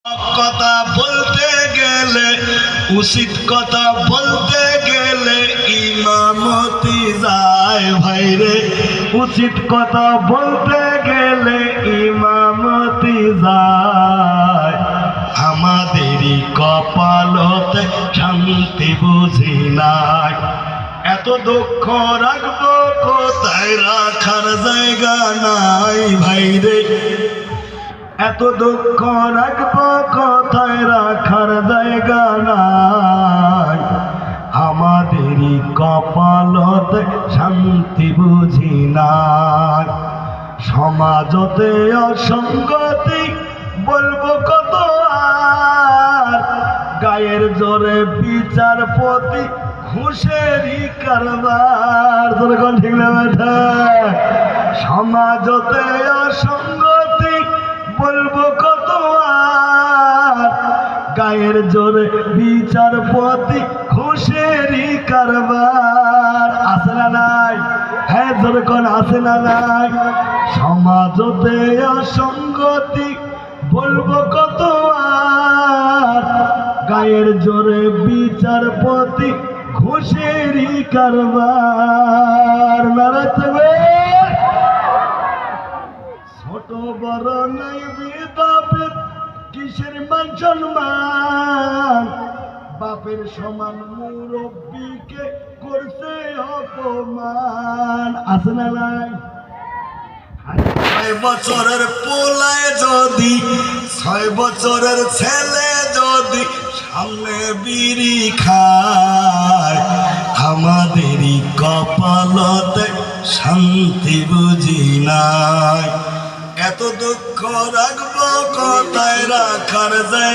কথা বলতে গেলে, উচিত কথা বলতে গেলে ইমামতি যায় ভাইরে। উচিত কথা বলতে গেলে ইমামতি যায়। আমাদেরই কপালতে শান্তি বুঝি নাই। এত দুঃখ রাখবো কোথায়, রাখার জায়গা নাই ভাইরে। এত দুঃখ রাখবো কোথায়, রাখার জায়গা নাই। আমাদেরই কপালতে শান্তি বুঝি নাই। সমাজতে অসঙ্গতি বলবো কত আর, গায়ের জোরে বিচারপতি ঘুষেরই কারবার। তোর ঠিক না বেটা? সমাজতে অসঙ্গতি বলবো কত আর, গায়ের জোরে বিচারপতি ঘুষেরই কারবার। আছে না নাই? হ্যাঁ জোরে কোন আছে না নাই? সমাজতে অসঙ্গতি বলবো কত আর, গায়ের জোরে বিচারপতি ঘুষেরই কারবার। নারাতে ছোট বড় নাই ভেদাভেদ, কিসের মান সম্মান। বাপের সমান মুরব্বীকে করছে অপমান। আছে না নাই? 6 বছরের পোলায় যদি, 6 বছরের ছেলে যদি সামনে বিড়ি খায়, আমাদেরই কপালতে শান্তি বুঝি নাই। এত দুঃখ রাখবো কোথায়, রাখার জায়গা